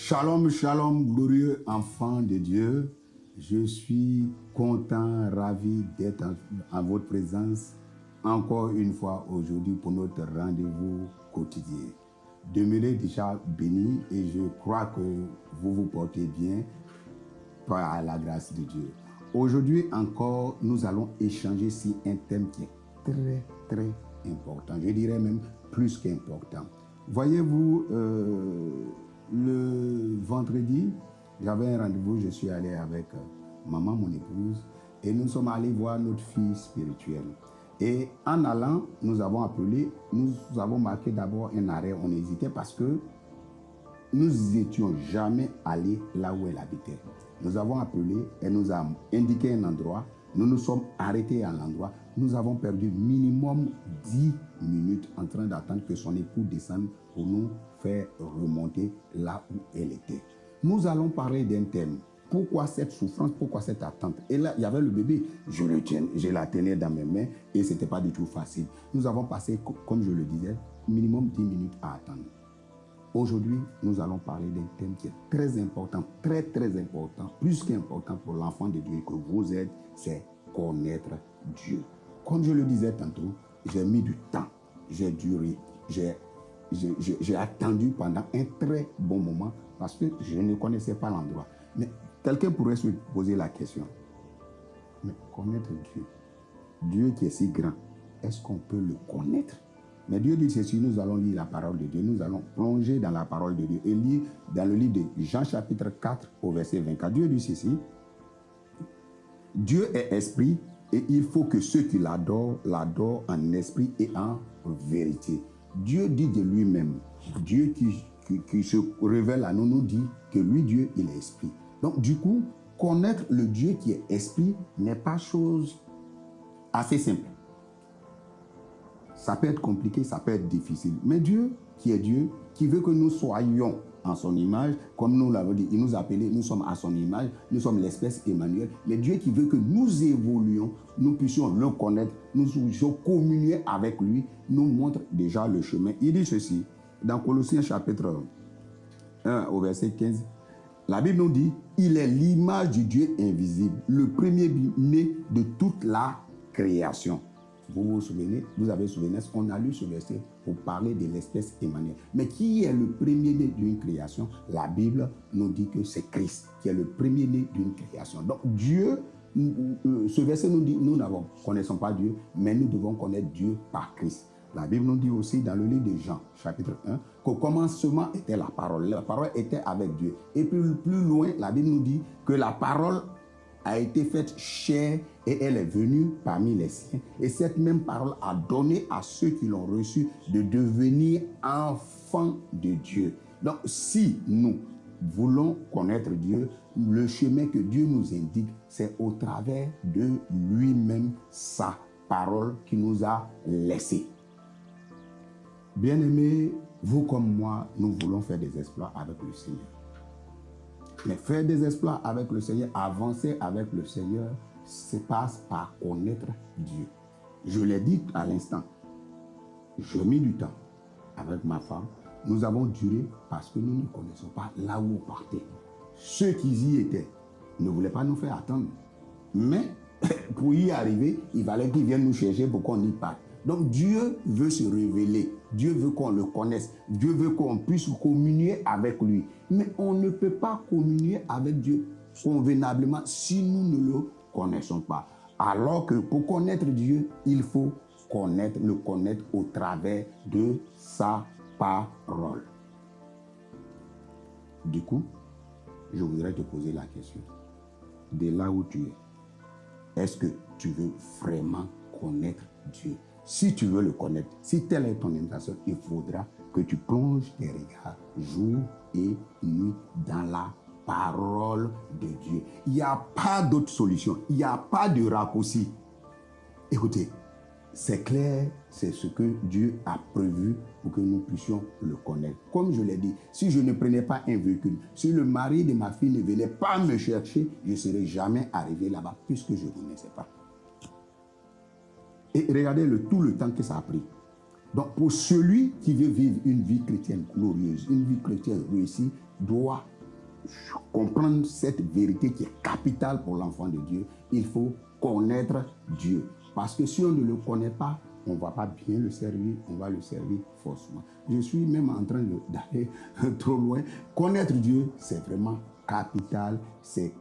Shalom, shalom, glorieux enfant de Dieu. Je suis content, ravi d'être en votre présence encore une fois aujourd'hui pour notre rendez-vous quotidien. Demeurez déjà bénis et je crois que vous vous portez bien par la grâce de Dieu. Aujourd'hui encore, nous allons échanger sur un thème qui est très, très important. Je dirais même plus qu'important. Voyez-vous, le vendredi, j'avais un rendez-vous, je suis allé avec maman, mon épouse, et nous sommes allés voir notre fille spirituelle. Et en allant, nous avons marqué d'abord un arrêt, on hésitait parce que nous n'étions jamais allés là où elle habitait. Nous avons appelé, elle nous a indiqué un endroit, nous nous sommes arrêtés à l'endroit, nous avons perdu minimum 10 minutes en train d'attendre que son époux descende pour nous faire remonter là où elle était. Nous allons parler d'un thème. Pourquoi cette souffrance, pourquoi cette attente? Et là, il y avait le bébé, je la tenais dans mes mains et ce n'était pas du tout facile. Nous avons passé, comme je le disais, minimum 10 minutes à attendre. Aujourd'hui, nous allons parler d'un thème qui est très important, très très important, plus qu'important pour l'enfant de Dieu que vous êtes, c'est connaître Dieu. Comme je le disais tantôt, j'ai mis du temps, j'ai duré, j'ai attendu pendant un très bon moment parce que je ne connaissais pas l'endroit. Mais quelqu'un pourrait se poser la question, mais connaître Dieu, Dieu qui est si grand, est-ce qu'on peut le connaître? Mais Dieu dit ceci, nous allons lire la parole de Dieu, nous allons plonger dans la parole de Dieu et lire dans le livre de Jean chapitre 4 au verset 24. Dieu dit ceci, Dieu est esprit et il faut que ceux qui l'adorent en esprit et en vérité. Dieu dit de lui-même, Dieu qui se révèle à nous, nous dit que lui, Dieu, il est esprit. Donc du coup, connaître le Dieu qui est esprit n'est pas chose assez simple. Ça peut être compliqué, ça peut être difficile. Mais Dieu, qui est Dieu, qui veut que nous soyons en son image, comme nous l'avons dit, il nous a appelés, nous sommes à son image, nous sommes l'espèce Emmanuel. Mais Dieu qui veut que nous évoluions, nous puissions le connaître, nous puissions communier avec lui, nous montre déjà le chemin. Il dit ceci, dans Colossiens chapitre 1 au verset 15, la Bible nous dit, il est l'image du Dieu invisible, le premier-né de toute la création. Vous vous souvenez, vous avez souvenir, on a lu ce verset pour parler de l'espèce Emmanuel. Mais qui est le premier-né d'une création? La Bible nous dit que c'est Christ qui est le premier-né d'une création. Donc Dieu, ce verset nous dit, nous ne connaissons pas Dieu, mais nous devons connaître Dieu par Christ. La Bible nous dit aussi dans le livre de Jean, chapitre 1, qu'au commencement était la parole était avec Dieu. Et plus loin, la Bible nous dit que la parole a été faite chair et elle est venue parmi les siens. Et cette même parole a donné à ceux qui l'ont reçue de devenir enfants de Dieu. Donc si nous voulons connaître Dieu, le chemin que Dieu nous indique, c'est au travers de lui-même, sa parole qui nous a laissés. Bien-aimés, vous comme moi, nous voulons faire des exploits avec le Seigneur. Mais faire des exploits avec le Seigneur, avancer avec le Seigneur, se passe par connaître Dieu. Je l'ai dit à l'instant, j'ai mis du temps avec ma femme. Nous avons duré parce que nous ne connaissons pas là où on partait. Ceux qui y étaient ne voulaient pas nous faire attendre. Mais pour y arriver, il fallait qu'ils viennent nous chercher pour qu'on y parte. Donc Dieu veut se révéler, Dieu veut qu'on le connaisse, Dieu veut qu'on puisse communier avec lui. Mais on ne peut pas communier avec Dieu convenablement si nous ne le connaissons pas. Alors que pour connaître Dieu, il faut le connaître au travers de sa parole. Du coup, je voudrais te poser la question. De là où tu es, est-ce que tu veux vraiment connaître Dieu? Si tu veux le connaître, si telle est ton intention, il faudra que tu plonges tes regards jour et nuit dans la parole de Dieu. Il n'y a pas d'autre solution. Il n'y a pas de raccourci. Écoutez, c'est clair, c'est ce que Dieu a prévu pour que nous puissions le connaître. Comme je l'ai dit, si je ne prenais pas un véhicule, si le mari de ma fille ne venait pas me chercher, je ne serais jamais arrivé là-bas puisque je ne connaissais pas. Et regardez tout le temps que ça a pris. Donc pour celui qui veut vivre une vie chrétienne glorieuse, une vie chrétienne réussie, doit comprendre cette vérité qui est capitale pour l'enfant de Dieu, il faut connaître Dieu. Parce que si on ne le connaît pas, on ne va pas bien le servir, on va le servir faussement. Je suis même en train d'aller trop loin. Connaître Dieu, c'est vraiment capital, c'est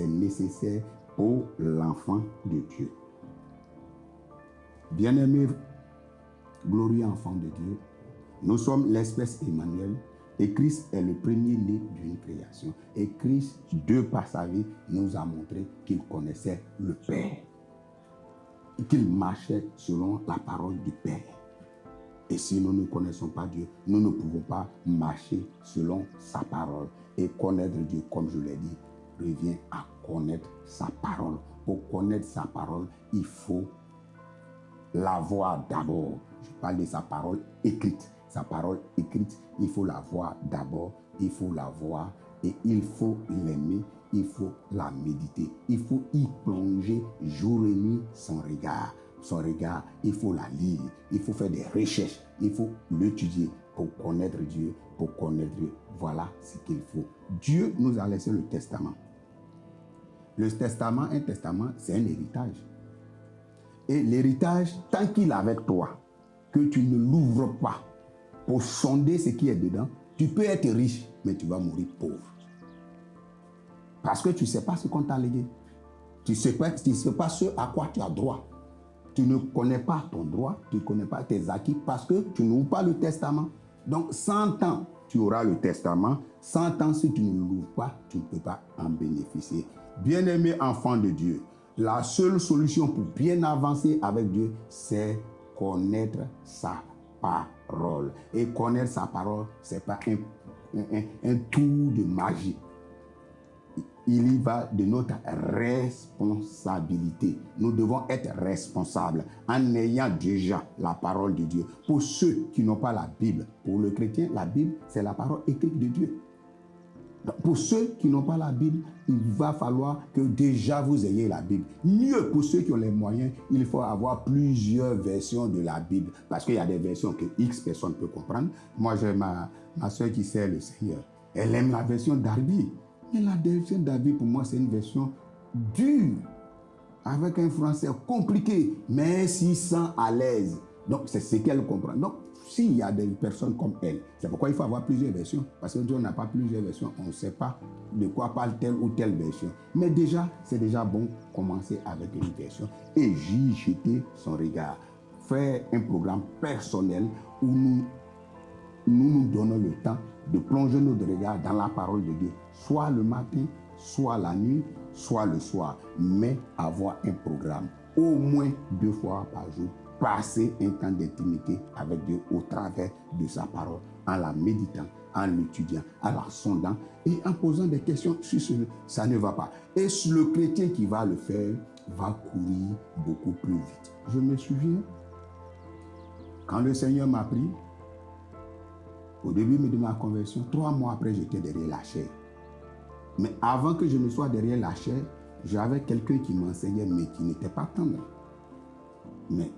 nécessaire pour l'enfant de Dieu. Bien-aimés, glorieux enfant de Dieu, nous sommes l'espèce Emmanuel et Christ est le premier-né d'une création. Et Christ, de par sa vie, nous a montré qu'il connaissait le Père, qu'il marchait selon la parole du Père. Et si nous ne connaissons pas Dieu, nous ne pouvons pas marcher selon sa parole. Et connaître Dieu, comme je l'ai dit, revient à connaître sa parole. Pour connaître sa parole, il faut la voir d'abord. Je parle de sa parole écrite. Sa parole écrite, il faut la voir d'abord, il faut la voir et il faut l'aimer, il faut la méditer. Il faut y plonger jour et nuit son regard. Son regard, il faut la lire, il faut faire des recherches, il faut l'étudier pour connaître Dieu, pour connaître Dieu. Voilà ce qu'il faut. Dieu nous a laissé le testament. Le testament, un testament, c'est un héritage. Et l'héritage, tant qu'il est avec toi, que tu ne l'ouvres pas pour sonder ce qui est dedans, tu peux être riche, mais tu vas mourir pauvre. Parce que tu ne sais pas ce qu'on t'a légué. Tu ne sais pas ce à quoi tu as droit. Tu ne connais pas ton droit, tu ne connais pas tes acquis parce que tu n'ouvres pas le testament. Donc 100 ans, tu auras le testament. 100 ans, si tu ne l'ouvres pas, tu ne peux pas en bénéficier. Bien-aimé enfant de Dieu, la seule solution pour bien avancer avec Dieu, c'est connaître sa parole. Et connaître sa parole, ce n'est pas un tour de magie. Il y va de notre responsabilité. Nous devons être responsables en ayant déjà la parole de Dieu. Pour ceux qui n'ont pas la Bible, pour le chrétien, la Bible, c'est la parole écrite de Dieu. Donc, pour ceux qui n'ont pas la Bible, il va falloir que déjà vous ayez la Bible. Mieux, pour ceux qui ont les moyens, il faut avoir plusieurs versions de la Bible. Parce qu'il y a des versions que X personnes peuvent comprendre. Moi, j'ai ma soeur qui sert le Seigneur. Elle aime la version Darby. Mais la version Darby, pour moi, c'est une version dure, avec un français compliqué, mais s'il sent à l'aise. Donc, c'est ce qu'elle comprend. Donc, s'il y a des personnes comme elle, c'est pourquoi il faut avoir plusieurs versions. Parce que Dieu n'a pas plusieurs versions, on ne sait pas de quoi parle telle ou telle version. Mais déjà, c'est déjà bon commencer avec une version et j'y jeter son regard. Faire un programme personnel où nous donnons le temps de plonger notre regard dans la parole de Dieu, soit le matin, soit la nuit, soit le soir, mais avoir un programme, au moins 2 fois par jour, passer un temps d'intimité avec Dieu au travers de sa parole, en la méditant, en l'étudiant, en la sondant et en posant des questions sur ça ne va pas. Et le chrétien qui va le faire va courir beaucoup plus vite. Je me souviens, quand le Seigneur m'a pris, au début de ma conversion, 3 mois après, j'étais derrière la chair. Mais avant que je ne sois derrière la chair, j'avais quelqu'un qui m'enseignait, mais qui n'était pas tendre. Mais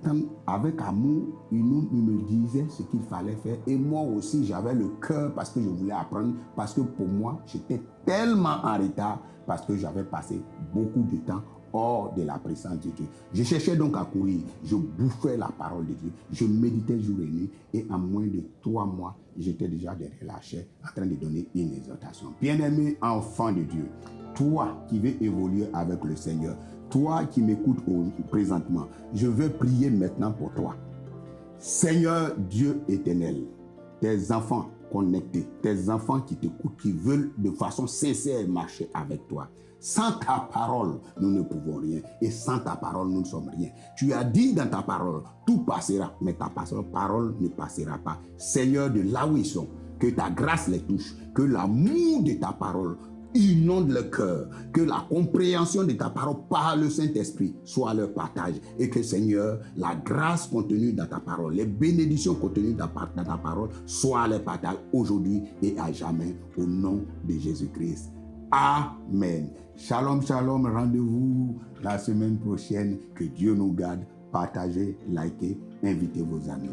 avec amour, il me disait ce qu'il fallait faire. Et moi aussi, j'avais le cœur parce que je voulais apprendre. Parce que pour moi, j'étais tellement en retard parce que j'avais passé beaucoup de temps hors de la présence de Dieu. Je cherchais donc à courir. Je bouffais la parole de Dieu. Je méditais jour et nuit. Et en moins de 3 mois, j'étais déjà derrière la chair en train de donner une exhortation. Bien-aimé enfant de Dieu, toi qui veux évoluer avec le Seigneur, toi qui m'écoutes présentement, je veux prier maintenant pour toi. Seigneur Dieu éternel, tes enfants connectés, tes enfants qui t'écoutent, qui veulent de façon sincère marcher avec toi. Sans ta parole, nous ne pouvons rien. Et sans ta parole, nous ne sommes rien. Tu as dit dans ta parole, tout passera, mais ta parole ne passera pas. Seigneur, de là où ils sont, que ta grâce les touche, que l'amour de ta parole inonde le cœur, que la compréhension de ta parole par le Saint-Esprit soit leur partage et que Seigneur, la grâce contenue dans ta parole, les bénédictions contenues dans ta parole soient leur partage aujourd'hui et à jamais au nom de Jésus-Christ. Amen. Shalom, shalom. Rendez-vous la semaine prochaine. Que Dieu nous garde. Partagez, likez, invitez vos amis.